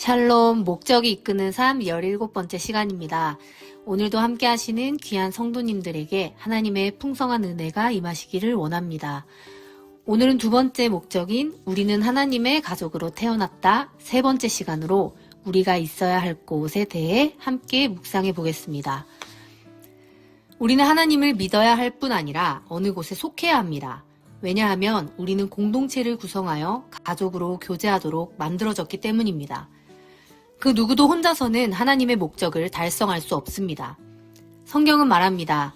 샬롬, 목적이 이끄는 삶 17번째 시간입니다. 오늘도 함께 하시는 귀한 성도님들에게 하나님의 풍성한 은혜가 임하시기를 원합니다. 오늘은 두 번째 목적인 우리는 하나님의 가족으로 태어났다 세 번째 시간으로 우리가 있어야 할 곳에 대해 함께 묵상해 보겠습니다. 우리는 하나님을 믿어야 할 뿐 아니라 어느 곳에 속해야 합니다. 왜냐하면 우리는 공동체를 구성하여 가족으로 교제하도록 만들어졌기 때문입니다. 그 누구도 혼자서는 하나님의 목적을 달성할 수 없습니다. 성경은 말합니다.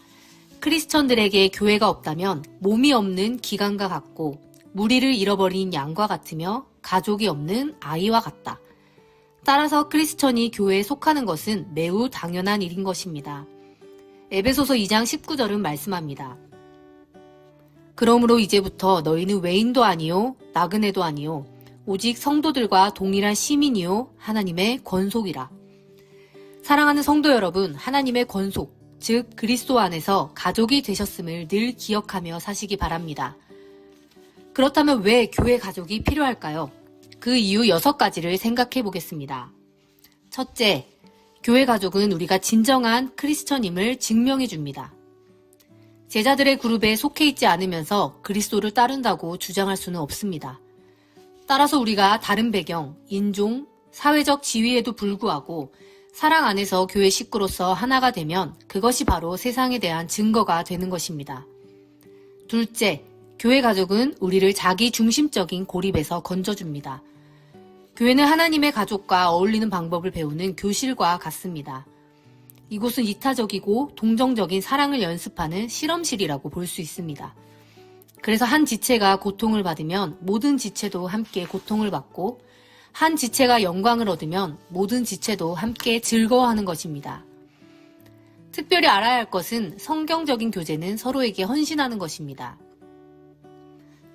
크리스천들에게 교회가 없다면 몸이 없는 기관과 같고 무리를 잃어버린 양과 같으며 가족이 없는 아이와 같다. 따라서 크리스천이 교회에 속하는 것은 매우 당연한 일인 것입니다. 에베소서 2장 19절은 말씀합니다. 그러므로 이제부터 너희는 외인도 아니요 나그네도 아니요 오직 성도들과 동일한 시민이요 하나님의 권속이라. 사랑하는 성도 여러분, 하나님의 권속, 즉 그리스도 안에서 가족이 되셨음을 늘 기억하며 사시기 바랍니다. 그렇다면 왜 교회 가족이 필요할까요? 그 이유 6가지를 생각해 보겠습니다. 첫째, 교회 가족은 우리가 진정한 크리스천임을 증명해 줍니다. 제자들의 그룹에 속해 있지 않으면서 그리스도를 따른다고 주장할 수는 없습니다. 따라서 우리가 다른 배경, 인종, 사회적 지위에도 불구하고 사랑 안에서 교회 식구로서 하나가 되면 그것이 바로 세상에 대한 증거가 되는 것입니다. 둘째, 교회 가족은 우리를 자기 중심적인 고립에서 건져줍니다. 교회는 하나님의 가족과 어울리는 방법을 배우는 교실과 같습니다. 이곳은 이타적이고 동정적인 사랑을 연습하는 실험실이라고 볼 수 있습니다. 그래서 한 지체가 고통을 받으면 모든 지체도 함께 고통을 받고 한 지체가 영광을 얻으면 모든 지체도 함께 즐거워하는 것입니다. 특별히 알아야 할 것은 성경적인 교제는 서로에게 헌신하는 것입니다.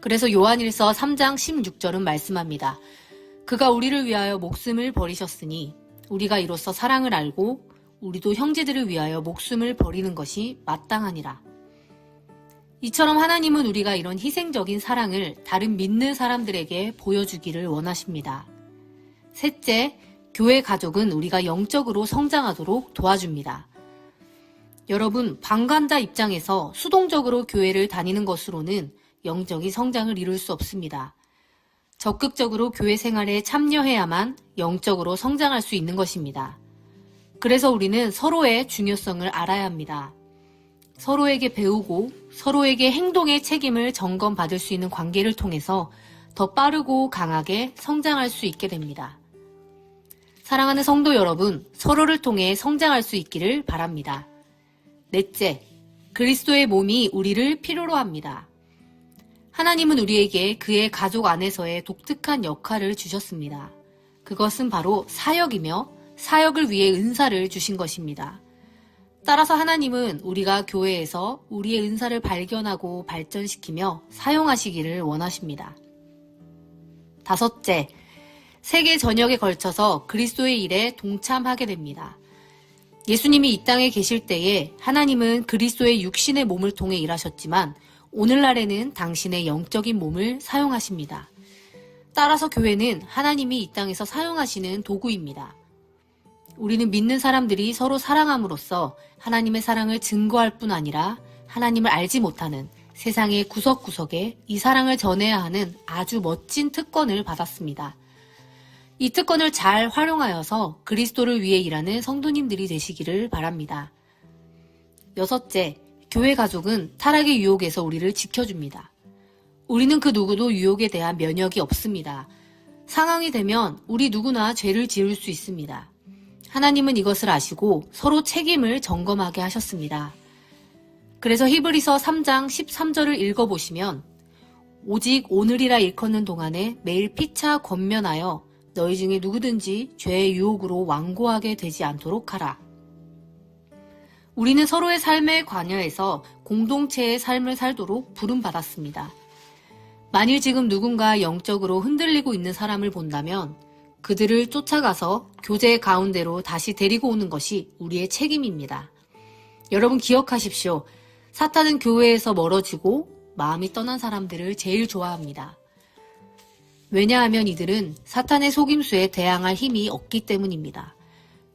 그래서 요한일서 3장 16절은 말씀합니다. 그가 우리를 위하여 목숨을 버리셨으니 우리가 이로써 사랑을 알고 우리도 형제들을 위하여 목숨을 버리는 것이 마땅하니라. 이처럼 하나님은 우리가 이런 희생적인 사랑을 다른 믿는 사람들에게 보여주기를 원하십니다. 셋째, 교회 가족은 우리가 영적으로 성장하도록 도와줍니다. 여러분, 방관자 입장에서 수동적으로 교회를 다니는 것으로는 영적인 성장을 이룰 수 없습니다. 적극적으로 교회 생활에 참여해야만 영적으로 성장할 수 있는 것입니다. 그래서 우리는 서로의 중요성을 알아야 합니다. 서로에게 배우고 서로에게 행동의 책임을 점검받을 수 있는 관계를 통해서 더 빠르고 강하게 성장할 수 있게 됩니다. 사랑하는 성도 여러분, 서로를 통해 성장할 수 있기를 바랍니다. 넷째, 그리스도의 몸이 우리를 필요로 합니다. 하나님은 우리에게 그의 가족 안에서의 독특한 역할을 주셨습니다. 그것은 바로 사역이며 사역을 위해 은사를 주신 것입니다. 따라서 하나님은 우리가 교회에서 우리의 은사를 발견하고 발전시키며 사용하시기를 원하십니다. 다섯째, 세계 전역에 걸쳐서 그리스도의 일에 동참하게 됩니다. 예수님이 이 땅에 계실 때에 하나님은 그리스도의 육신의 몸을 통해 일하셨지만 오늘날에는 당신의 영적인 몸을 사용하십니다. 따라서 교회는 하나님이 이 땅에서 사용하시는 도구입니다. 우리는 믿는 사람들이 서로 사랑함으로써 하나님의 사랑을 증거할 뿐 아니라 하나님을 알지 못하는 세상의 구석구석에 이 사랑을 전해야 하는 아주 멋진 특권을 받았습니다. 이 특권을 잘 활용하여서 그리스도를 위해 일하는 성도님들이 되시기를 바랍니다. 여섯째, 교회 가족은 타락의 유혹에서 우리를 지켜줍니다. 우리는 그 누구도 유혹에 대한 면역이 없습니다. 상황이 되면 우리 누구나 죄를 지을 수 있습니다. 하나님은 이것을 아시고 서로 책임을 점검하게 하셨습니다. 그래서 히브리서 3장 13절을 읽어보시면 오직 오늘이라 일컫는 동안에 매일 피차 권면하여 너희 중에 누구든지 죄의 유혹으로 완고하게 되지 않도록 하라. 우리는 서로의 삶에 관여해서 공동체의 삶을 살도록 부름받았습니다. 만일 지금 누군가 영적으로 흔들리고 있는 사람을 본다면 그들을 쫓아가서 교제 가운데로 다시 데리고 오는 것이 우리의 책임입니다. 여러분 기억하십시오. 사탄은 교회에서 멀어지고 마음이 떠난 사람들을 제일 좋아합니다. 왜냐하면 이들은 사탄의 속임수에 대항할 힘이 없기 때문입니다.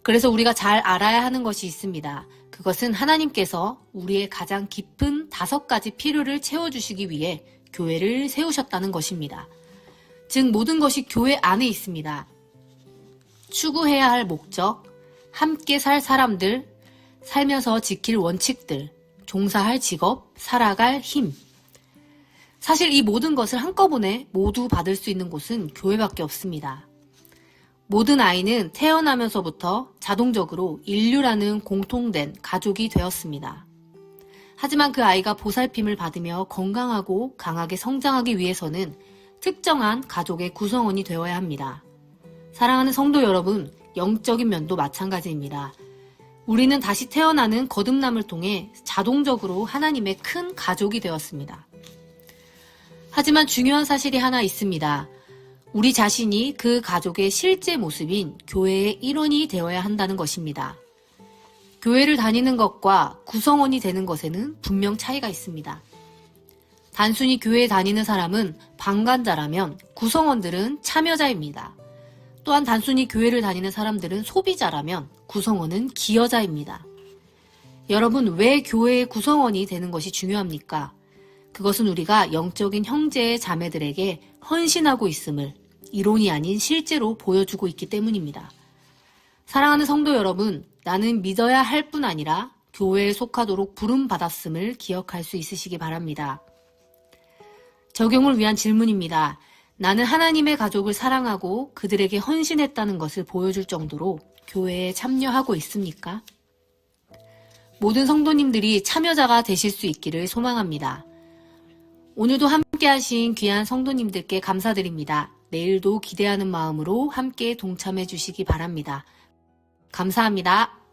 그래서 우리가 잘 알아야 하는 것이 있습니다. 그것은 하나님께서 우리의 가장 깊은 5가지 필요를 채워주시기 위해 교회를 세우셨다는 것입니다. 즉 모든 것이 교회 안에 있습니다. 추구해야 할 목적, 함께 살 사람들, 살면서 지킬 원칙들, 종사할 직업, 살아갈 힘. 사실 이 모든 것을 한꺼번에 모두 받을 수 있는 곳은 교회밖에 없습니다. 모든 아이는 태어나면서부터 자동적으로 인류라는 공통된 가족이 되었습니다. 하지만 그 아이가 보살핌을 받으며 건강하고 강하게 성장하기 위해서는 특정한 가족의 구성원이 되어야 합니다. 사랑하는 성도 여러분, 영적인 면도 마찬가지입니다. 우리는 다시 태어나는 거듭남을 통해 자동적으로 하나님의 큰 가족이 되었습니다. 하지만 중요한 사실이 하나 있습니다. 우리 자신이 그 가족의 실제 모습인 교회의 일원이 되어야 한다는 것입니다. 교회를 다니는 것과 구성원이 되는 것에는 분명 차이가 있습니다. 단순히 교회에 다니는 사람은 방관자라면 구성원들은 참여자입니다. 또한 단순히 교회를 다니는 사람들은 소비자라면 구성원은 기여자입니다. 여러분, 왜 교회의 구성원이 되는 것이 중요합니까? 그것은 우리가 영적인 형제 자매들에게 헌신하고 있음을 이론이 아닌 실제로 보여주고 있기 때문입니다. 사랑하는 성도 여러분, 나는 믿어야 할 뿐 아니라 교회에 속하도록 부름받았음을 기억할 수 있으시기 바랍니다. 적용을 위한 질문입니다. 나는 하나님의 가족을 사랑하고 그들에게 헌신했다는 것을 보여줄 정도로 교회에 참여하고 있습니까? 모든 성도님들이 참여자가 되실 수 있기를 소망합니다. 오늘도 함께 하신 귀한 성도님들께 감사드립니다. 내일도 기대하는 마음으로 함께 동참해 주시기 바랍니다. 감사합니다.